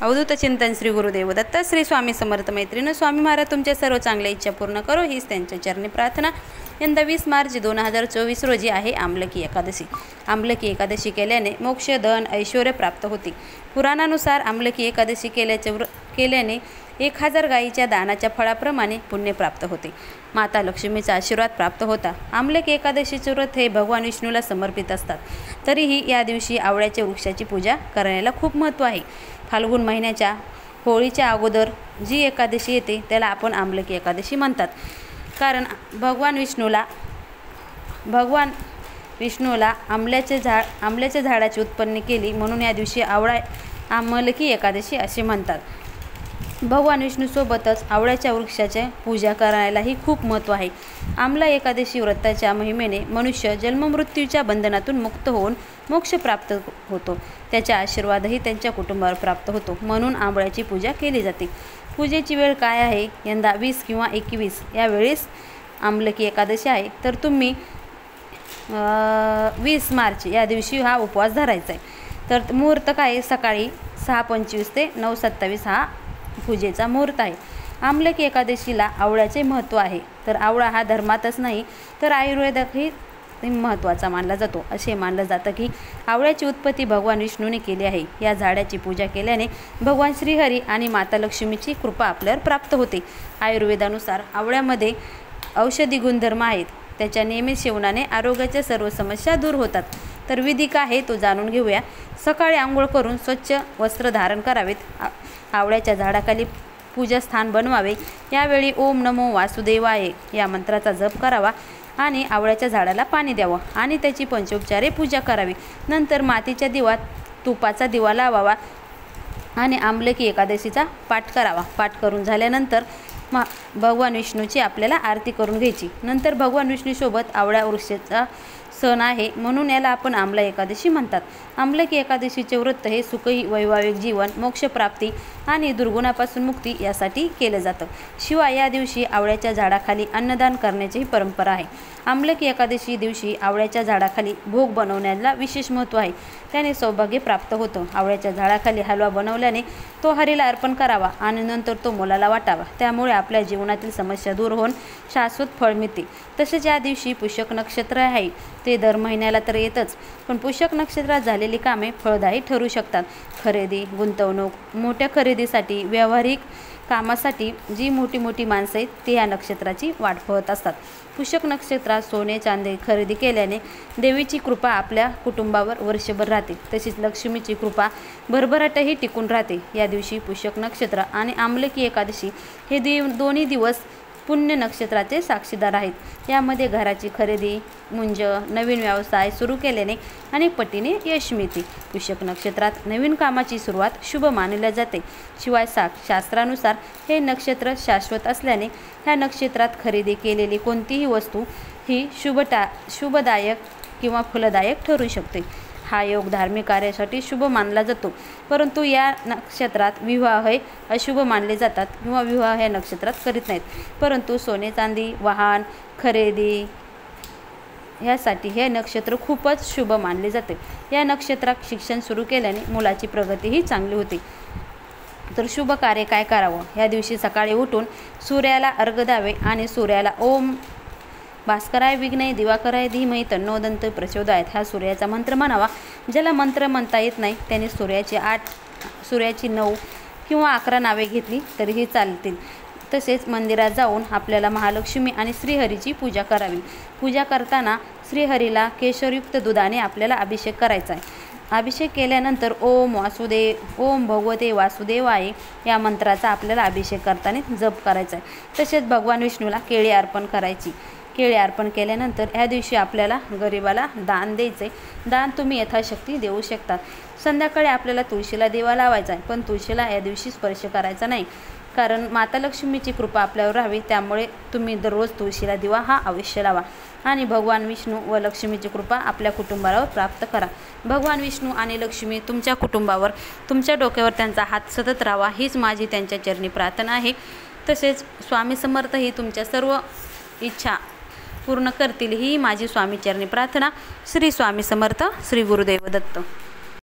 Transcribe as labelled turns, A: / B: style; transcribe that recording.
A: अवधूत चिंतन श्री गुरुदेव दत्त श्री स्वामी समर्थ मैत्रीण स्वामी महाराज तुमच्या सर्व चांगल्या इच्छा पूर्ण करो हीच त्यांच्या चरणी प्रार्थना। यंदा 20 मार्च 2024 रोजी आहे आमलकी एकादशी। आमलकी एकादशी केल्याने मोक्ष धन ऐश्वर्य प्राप्त होते। पुराणानुसार आमलकी एकादशी केल्याने 1000 गायीच्या दानाच्या फळाप्रमाणे पुण्य प्राप्त होते। माता लक्ष्मीचा आशीर्वाद प्राप्त होता। आमलकी एकादशीचे व्रत हे भगवान विष्णूला समर्पित असतात। तरीही या दिवशी आवळ्याच्या वृक्षाची पूजा करायला खूप महत्त्व आहे। फाल्गुन महिन्याच्या होळीच्या अगोदर जी एकादशी येते त्याला आपण आमलकी एकादशी म्हणतात। कारण भगवान विष्णूला आंब्याच्या झाडाची उत्पन्न केली म्हणून या दिवशी आमलकी एकादशी असे म्हणतात। भगवान विष्णूसोबतच आवळ्याच्या वृक्षाची पूजा करायलाही खूप महत्त्व आहे। आमला एकादशी व्रताच्या महिमेने मनुष्य जन्ममृत्यूच्या बंधनातून मुक्त होऊन मोक्ष प्राप्त होतो। त्याचा आशीर्वादही त्यांच्या कुटुंबावर प्राप्त होतो म्हणून आंबळ्याची पूजा केली जाते। पूजेची वेळ काय आहे? यंदा 20 किंवा 21 या वेळेस आमलकी एकादशी आहे तर तुम्ही 20 मार्च या दिवशी हा उपवास धरायचा आहे। तर मुहूर्त काय? सकाळी 6:25 ते 9:27 हा पूजेचा मुहूर्त आहे। आमलकी एकादशीला आवळ्याचे महत्त्व आहे। तर आवळा हा धर्मातच नाही तर आयुर्वेदातही महत्त्वाचा मानला जातो। असे मानलं जातं की आवळ्याची उत्पत्ती भगवान विष्णूने केली आहे। या झाडाची पूजा केल्याने भगवान श्रीहरी आणि माता लक्ष्मीची कृपा आपल्यावर प्राप्त होते। आयुर्वेदानुसार आवळ्यामध्ये औषधी गुणधर्म आहेत। त्याच्या नियमित सेवनाने आरोग्याच्या सर्व समस्या दूर होतात। तर विधी काय आहे तो जाणून घेऊया। सकाळी आंघोळ करून स्वच्छ वस्त्र धारण करावेत। आवळ्याच्या झाडाखाली पूजास्थान बनवावे। यावेळी ओम नमो वासुदेवाय या मंत्राचा जप करावा आणि आवळ्याच्या झाडाला पाणी द्यावं आणि त्याची पंचोपचारे पूजा करावी। नंतर मातीच्या दिव्यात तुपाचा दिवा लावावा आणि आमलकी एकादशीचा पाठ करावा। पाठ करून झाल्यानंतर भगवान विष्णूची आपल्याला आरती करून घ्यायची। नंतर भगवान विष्णूसोबत आवळ्या वृक्षाचा सण आहे म्हणून याला आपण आमला एकादशी म्हणतात। आमलकी एकादशीचे व्रत हे सुखी वैवाहिक जीवन, मोक्षप्राप्ती आणि दुर्गुणापासून मुक्ती यासाठी केलं जातं। शिवाय या दिवशी आवळ्याच्या झाडाखाली अन्नदान करण्याचीही परंपरा आहे। आमलकी एकादशी दिवशी आवळ्याच्या झाडाखाली भोग बनवण्याला विशेष महत्त्व आहे। त्याने सौभाग्य प्राप्त होतं। आवळ्याच्या झाडाखाली हलवा बनवल्याने तो हरीला अर्पण करावा आणि नंतर तो मुलाला वाटावा। त्यामुळे आपल्या जीवनातील समस्या दूर होऊन शाश्वत फळ मिळते। तसेच या दिवशी पुष्यक नक्षत्र आहे ते दर महिन्याला तर येतच पण पुष्यक नक्षत्रात झालेली कामे फळदायी ठरू शकतात। खरेदी, गुंतवणूक, मोठ्या खरेदीसाठी, व्यावहारिक कामासाठी जी मोठी माणसं आहेत ते या नक्षत्राची वाट पाहत असतात। पुष्यक नक्षत्रात सोने चांदी खरेदी केल्याने देवीची कृपा आपल्या कुटुंबावर वर्षभर राहते। तशीच लक्ष्मीची कृपा भरभराटही टिकून राहते। या दिवशी पुष्यक नक्षत्र आणि आमलकी एकादशी हे दोन्ही दिवस पुण्य नक्षत्राचे साक्षीदार आहेत। यामध्ये घराची खरेदी, मुंज, नवीन व्यवसाय सुरू केल्याने अनेक पटीने यश मिळते। पुष्यक नक्षत्रात नवीन कामाची सुरुवात शुभ मानले जाते। शिवाय शास्त्रानुसार हे नक्षत्र शाश्वत असल्याने ह्या नक्षत्रात खरेदी केलेली कोणतीही वस्तू ही शुभदायक किंवा फलदायक ठरू शकते। हा योग धार्मिक कार्यासाठी शुभ मानला जातो परंतु या नक्षत्रात विवाह हे अशुभ मानले जातात किंवा विवाह या नक्षत्रात करीत नाहीत। परंतु सोने चांदी, वाहन खरेदी ह्यासाठी हे नक्षत्र खूपच शुभ मानले जाते। या नक्षत्रात शिक्षण सुरू केल्याने मुलाची प्रगतीही चांगली होते। तर शुभ कार्य काय करावं? या दिवशी सकाळी उठून सूर्याला अर्घ्य द्यावे आणि सूर्याला ओम भास्कराय विघ्ने दिवाकराय धीमहि तन्नो दन्ति प्रचोदयात हा सूर्याचा मंत्र म्हणावा। ज्याला मंत्र म्हणता येत नाही त्याने सूर्याची 9 किंवा 11 नावे घेतली तरीही चालतील। तसेच मंदिरात जाऊन आपल्याला महालक्ष्मी आणि श्रीहरीची पूजा करावी। पूजा करताना श्रीहरीला केशरयुक्त दुधाने आपल्याला अभिषेक करायचा आहे। अभिषेक केल्यानंतर ओम भगवते वासुदेवाय या मंत्राचा आपल्याला अभिषेक करताना जप करायचा आहे। तसेच भगवान विष्णूला केळी अर्पण करायची। केळी अर्पण केल्यानंतर या दिवशी आपल्याला गरिबाला दान द्यायचे। दान तुम्ही यथाशक्ती देऊ शकता। संध्याकाळी आपल्याला तुळशीला दिवा लावायचा आहे पण तुळशीला या दिवशी स्पर्श करायचा नाही कारण माता लक्ष्मीची कृपा आपल्यावर राहावी। त्यामुळे तुम्ही दररोज तुळशीला दिवा हा अवश्य लावा आणि भगवान विष्णू व लक्ष्मीची कृपा आपल्या कुटुंबावर प्राप्त करा। भगवान विष्णू आणि लक्ष्मी तुमच्या कुटुंबावर, तुमच्या डोक्यावर त्यांचा हात सतत राहावा हीच माझी त्यांच्या चरणी प्रार्थना आहे। तसेच स्वामी समर्थ ही तुमच्या सर्व इच्छा पूर्ण करतील ही माझी स्वामी चरणी प्रार्थना। श्री स्वामी समर्थ, श्री गुरुदेव दत्त।